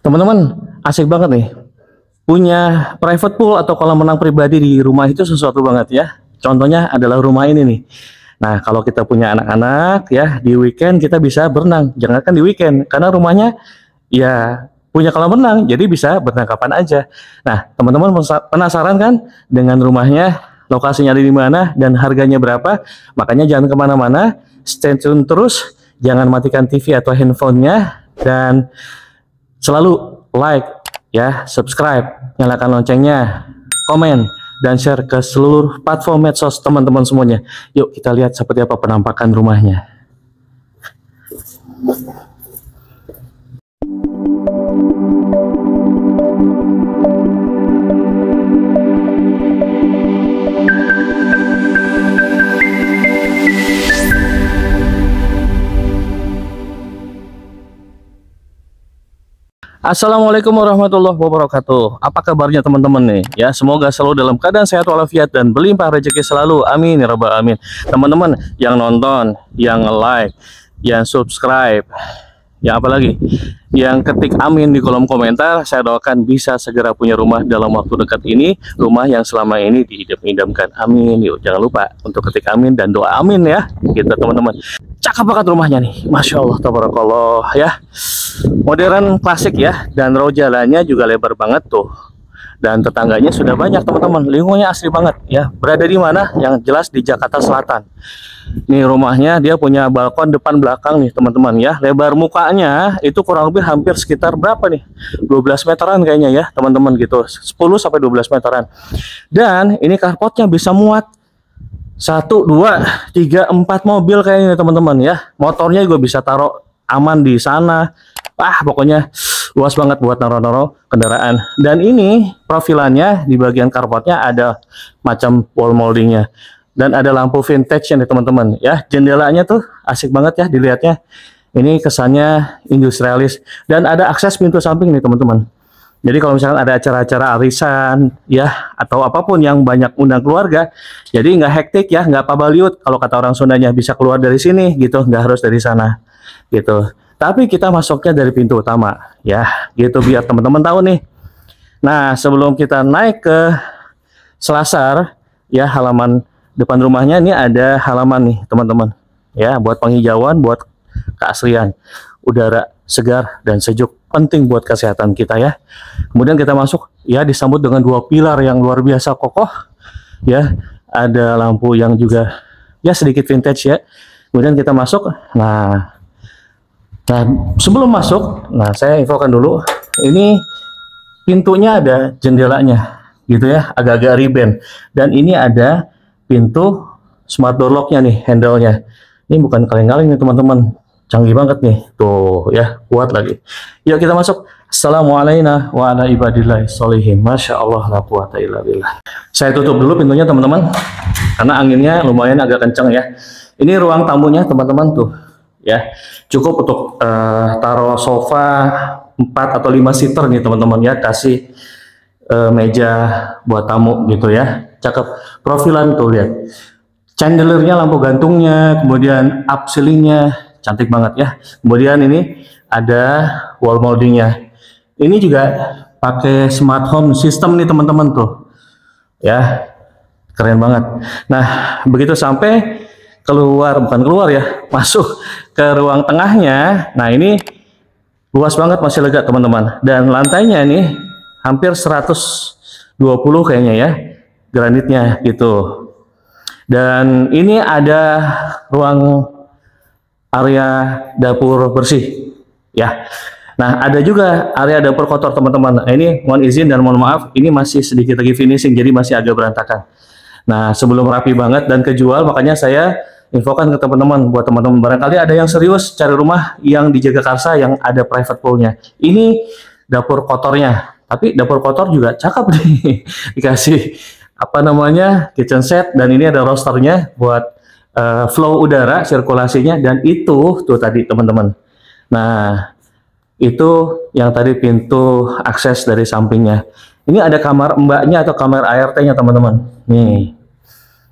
Teman-teman, asik banget nih. Punya private pool atau kolam renang pribadi di rumah itu sesuatu banget ya. Contohnya adalah rumah ini nih. Nah, kalau kita punya anak-anak ya, di weekend kita bisa berenang. Jangankan di weekend, karena rumahnya ya punya kolam renang, jadi bisa berenang kapan aja. Nah, teman-teman penasaran kan dengan rumahnya, lokasinya ada di mana, dan harganya berapa? Makanya jangan kemana-mana, stay tune terus, jangan matikan TV atau handphonenya, dan selalu like ya, subscribe, nyalakan loncengnya, komen, dan share ke seluruh platform medsos teman-teman semuanya. Yuk kita lihat seperti apa penampakan rumahnya. Assalamualaikum warahmatullahi wabarakatuh. Apa kabarnya teman-teman nih? Ya, semoga selalu dalam keadaan sehat walafiat dan berlimpah rezeki selalu. Amin ya rabbal alamin. Teman-teman yang nonton, yang like, yang subscribe, yang apa lagi? Yang ketik amin di kolom komentar, saya doakan bisa segera punya rumah dalam waktu dekat ini, rumah yang selama ini diidam-idamkan. Amin. Yuk, jangan lupa untuk ketik amin dan doa amin ya. Gitu teman-teman. Cakep banget rumahnya nih, Masya Allah, tabarakallah ya. Modern klasik ya, dan row jalannya juga lebar banget tuh. Dan tetangganya sudah banyak teman-teman, lingkungannya asli banget ya. Berada di mana? Yang jelas di Jakarta Selatan. Nih rumahnya dia punya balkon depan belakang nih teman-teman ya. Lebar mukanya itu kurang lebih hampir sekitar berapa nih? 12 meteran kayaknya ya teman-teman gitu. 10 sampai 12 meteran. Dan ini carportnya bisa muat 1, 2, 3, 4 mobil kayaknya teman-teman ya. Motornya juga bisa taruh aman di sana. Pokoknya luas banget buat naro-naro kendaraan. Dan ini profilannya di bagian carportnya ada macam wall moldingnya. Dan ada lampu vintage nih teman-teman ya. Jendelanya tuh asik banget ya dilihatnya. Ini kesannya industrialis. Dan ada akses pintu samping nih teman-teman. Jadi kalau misalkan ada acara-acara arisan ya atau apapun yang banyak undang keluarga, jadi nggak hektik ya, nggak pabaliut kalau kata orang Sundanya, bisa keluar dari sini gitu, nggak harus dari sana gitu. Tapi kita masuknya dari pintu utama ya, gitu biar teman-teman tahu nih. Nah sebelum kita naik ke selasar ya, halaman depan rumahnya ini ada halaman nih teman-teman ya, buat penghijauan, buat keasrian, udara segar dan sejuk, penting buat kesehatan kita ya. Kemudian kita masuk ya, disambut dengan 2 pilar yang luar biasa kokoh ya. Ada lampu yang juga ya sedikit vintage ya. Kemudian kita masuk. Nah sebelum masuk, saya infokan dulu, ini pintunya ada jendelanya gitu ya, agak-agak riben. Dan ini ada pintu smart door locknya nih, handle-nya. Ini bukan kaleng-kaleng nih teman-teman, canggih banget nih tuh ya, kuat lagi. Yuk kita masuk. Assalamualaikum wa ala ibadillahi sholihin. Masya Allah la quwata illa billah. Saya tutup dulu pintunya teman-teman, karena anginnya lumayan agak kenceng ya. Ini ruang tamunya teman-teman tuh ya, cukup untuk taruh sofa 4 atau 5 seater nih teman-teman ya. Kasih meja buat tamu gitu ya. Cakep. Profilan tuh lihat, chandeliernya, lampu gantungnya, kemudian up ceilingnya cantik banget ya. Kemudian ini ada wall moldingnya. Ini juga pakai smart home system nih teman-teman tuh ya, keren banget. Nah begitu sampai keluar, bukan keluar ya, masuk ke ruang tengahnya. Nah ini luas banget, masih lega teman-teman. Dan lantainya ini hampir 120 kayaknya ya, granitnya gitu. Dan ini ada ruang area dapur bersih ya. Nah ada juga area dapur kotor teman-teman. Nah, ini mohon izin dan mohon maaf, ini masih sedikit lagi finishing, jadi masih agak berantakan. Nah sebelum rapi banget dan kejual, makanya saya infokan ke teman-teman, buat teman-teman barangkali ada yang serius cari rumah yang di Jagakarsa yang ada private poolnya. Ini dapur kotornya, tapi dapur kotor juga cakep nih. Dikasih apa namanya, kitchen set, dan ini ada rosternya buat flow udara, sirkulasinya. Dan itu tuh tadi teman-teman. Nah itu yang tadi pintu akses dari sampingnya. Ini ada kamar mbaknya atau kamar ART-nya teman-teman. Nih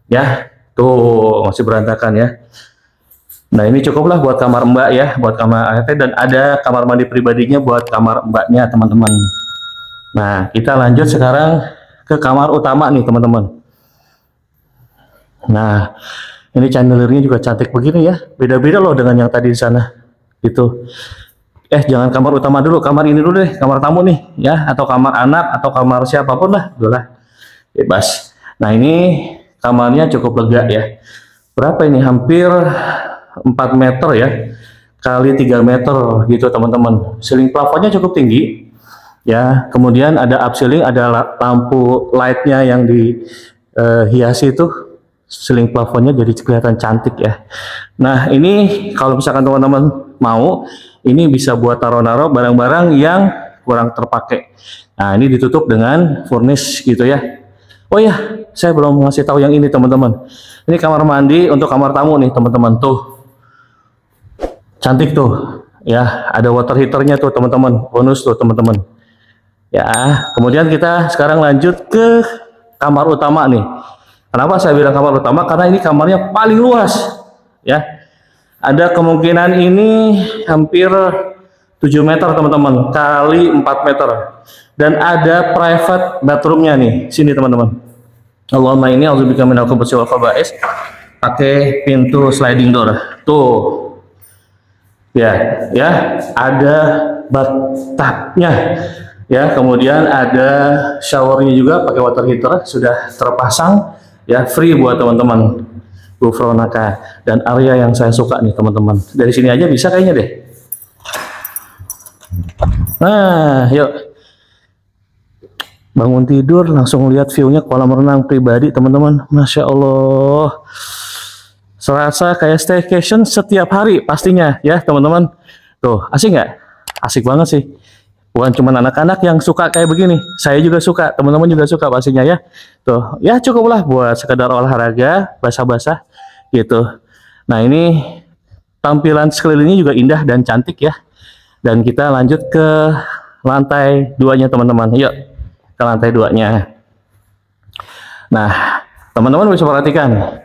ya, tuh masih berantakan ya. Nah ini cukuplah buat kamar mbak ya, buat kamar ART, dan ada kamar mandi pribadinya buat kamar mbaknya teman-teman. Nah kita lanjut sekarang ke kamar utama nih teman-teman. Nah ini chandeliernya juga cantik begini ya, beda-beda loh dengan yang tadi di sana. Itu jangan kamar utama dulu, kamar ini dulu deh, kamar tamu nih ya, atau kamar anak atau kamar siapapun lah, udahlah bebas. Nah ini kamarnya cukup lega ya. Berapa ini? Hampir 4 meter ya kali 3 meter gitu teman-teman. Ceiling plafonnya cukup tinggi ya, kemudian ada up ceiling, ada lampu lightnya yang dihiasi itu ceiling plafonnya, jadi kelihatan cantik ya. Nah ini kalau misalkan teman-teman mau, ini bisa buat taruh-naruh barang-barang yang kurang terpakai. Nah ini ditutup dengan furnish gitu ya. Oh ya, saya belum ngasih tahu yang ini teman-teman. Ini kamar mandi untuk kamar tamu nih teman-teman, tuh cantik tuh ya, ada water heaternya tuh teman-teman, bonus tuh teman-teman ya. Kemudian kita sekarang lanjut ke kamar utama nih. Kenapa saya bilang kamar utama? Karena ini kamarnya paling luas ya. Ada kemungkinan ini hampir 7 meter teman-teman kali 4 meter, dan ada private bathroomnya nih sini teman-teman. Allahumma ini auzubiqa minal khubuthi wal khaba'is, pakai pintu sliding door tuh ya, ada bathtubnya ya, kemudian ada showernya juga pakai water heater sudah terpasang ya, free buat teman-teman Gufronaka. Dan area yang saya suka nih teman-teman, dari sini aja bisa kayaknya deh. Nah yuk, bangun tidur langsung lihat view-nya kolam renang pribadi teman-teman. Masya Allah, serasa kayak staycation setiap hari pastinya ya teman-teman. Tuh asik nggak? Asik banget sih. Bukan cuma anak-anak yang suka kayak begini, saya juga suka, teman-teman juga suka pastinya ya. Tuh ya, cukuplah buat sekedar olahraga basah-basah gitu. Nah ini tampilan sekelilingnya juga indah dan cantik ya. Dan kita lanjut ke lantai 2-nya teman-teman. Yuk ke lantai 2-nya. Nah teman-teman bisa perhatikan,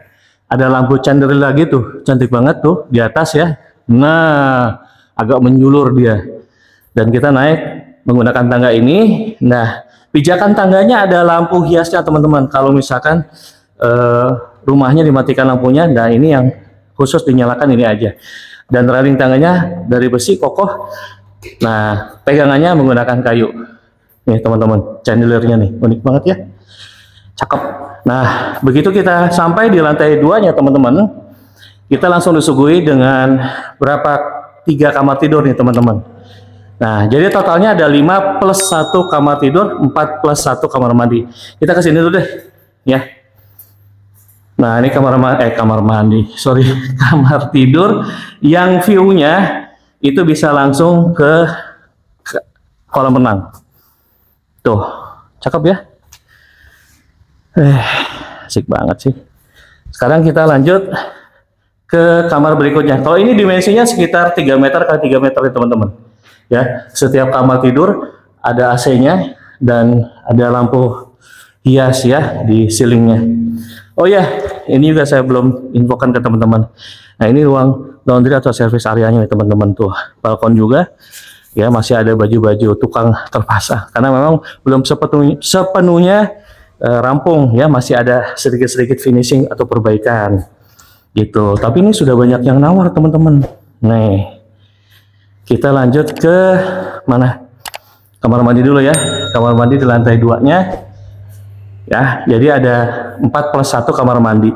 ada lampu chandelier lagi tuh, cantik banget tuh di atas ya. Nah agak menjulur dia, dan kita naik menggunakan tangga ini. Nah pijakan tangganya ada lampu hiasnya teman-teman. Kalau misalkan rumahnya dimatikan lampunya, nah ini yang khusus dinyalakan ini aja. Dan railing tangganya dari besi kokoh. Nah pegangannya menggunakan kayu nih teman-teman. Chandeliernya nih unik banget ya, cakep. Nah begitu kita sampai di lantai 2-nya teman-teman, kita langsung disuguhi dengan berapa 3 kamar tidur nih teman-teman. Nah jadi totalnya ada 5 plus 1 kamar tidur, 4 plus 1 kamar mandi. Kita ke sini dulu deh ya. Nah ini kamar mandi, sorry, kamar tidur yang view-nya itu bisa langsung ke kolam renang. Tuh cakep ya. Asik banget sih. Sekarang kita lanjut ke kamar berikutnya. Kalau ini dimensinya sekitar 3 meter kali 3 meter ya teman-teman ya. Setiap kamar tidur ada AC-nya dan ada lampu hias ya di ceilingnya. Oh ya, ini juga saya belum infokan ke teman-teman. Nah ini ruang laundry atau service areanya nih teman-teman. Tuh balkon juga ya, masih ada baju-baju tukang terpasang karena memang belum sepenuhnya rampung ya, masih ada sedikit-sedikit finishing atau perbaikan gitu. Tapi ini sudah banyak yang nawar teman-teman. Nih kita lanjut ke mana? Kamar mandi dulu ya. Kamar mandi di lantai 2-nya ya. Jadi ada 4 plus 1 kamar mandi.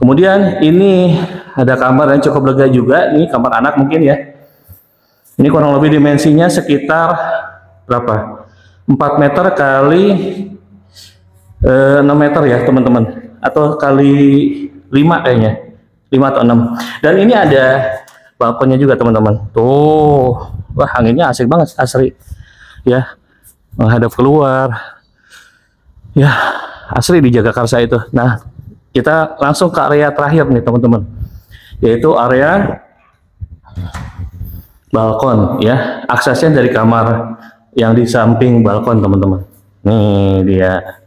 Kemudian ini ada kamar yang cukup lega juga. Ini kamar anak mungkin ya. Ini kurang lebih dimensinya sekitar berapa? 4 meter kali 6 meter ya teman-teman, atau kali 5 kayaknya, 5 atau 6. Dan ini ada balkonnya juga teman-teman. Tuh wah anginnya asik banget, asri ya, menghadap keluar ya, asli di Jagakarsa itu. Nah kita langsung ke area terakhir nih teman-teman, yaitu area balkon ya. Aksesnya dari kamar yang di samping balkon teman-teman. Nih dia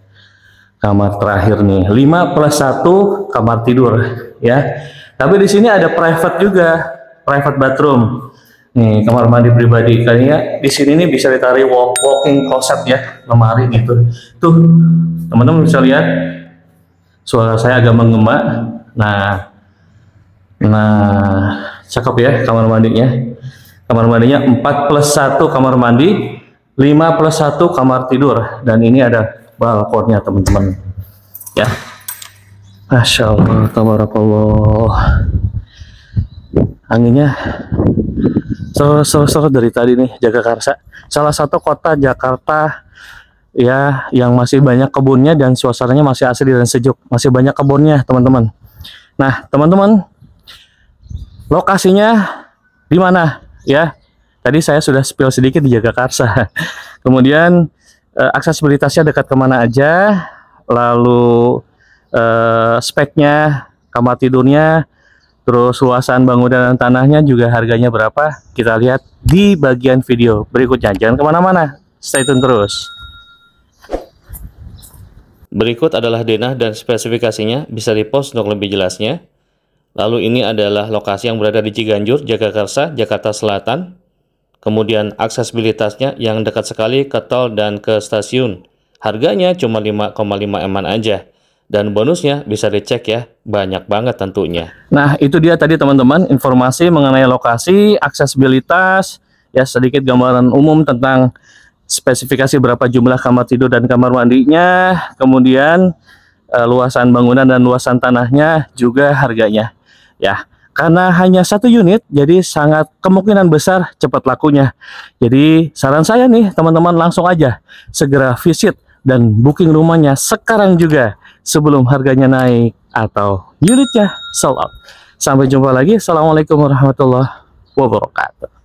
kamar terakhir nih, 5 plus 1 kamar tidur ya. Tapi di sini ada private juga, private bathroom. Nih kamar mandi pribadi. Kayaknya di sini nih bisa ditarik walking closet ya, lemari gitu. Tuh teman-teman bisa lihat. Suara saya agak menggema. Nah, cakep ya kamar mandinya. Kamar mandinya 4+1 kamar mandi, 5+1 kamar tidur, dan ini ada balkonnya teman-teman. Ya, Masya Allah, tabarakallah. Anginnya seru dari tadi nih, Jagakarsa. Salah satu kota Jakarta ya yang masih banyak kebunnya dan suasananya masih asri dan sejuk, masih banyak kebunnya teman-teman. Nah teman-teman, lokasinya di mana ya? Tadi saya sudah spill sedikit di Jagakarsa. Kemudian aksesibilitasnya dekat kemana aja, lalu speknya, kamar tidurnya, terus luasan bangunan dan tanahnya juga harganya berapa, kita lihat di bagian video berikutnya. Jangan kemana-mana, stay tune terus. Berikut adalah denah dan spesifikasinya, bisa di-post untuk lebih jelasnya. Lalu ini adalah lokasi yang berada di Ciganjur, Jagakarsa, Jakarta Selatan. Kemudian aksesibilitasnya yang dekat sekali ke tol dan ke stasiun. Harganya cuma 5,5 M aja. Dan bonusnya bisa dicek ya, banyak banget tentunya. Nah itu dia tadi teman-teman, informasi mengenai lokasi, aksesibilitas, ya sedikit gambaran umum tentang spesifikasi berapa jumlah kamar tidur dan kamar mandinya, kemudian luasan bangunan dan luasan tanahnya, juga harganya. Ya, karena hanya 1 unit, jadi sangat kemungkinan besar cepat lakunya. Jadi saran saya nih teman-teman, langsung aja segera visit dan booking rumahnya sekarang juga sebelum harganya naik atau unitnya sold out. Sampai jumpa lagi. Assalamualaikum warahmatullahi wabarakatuh.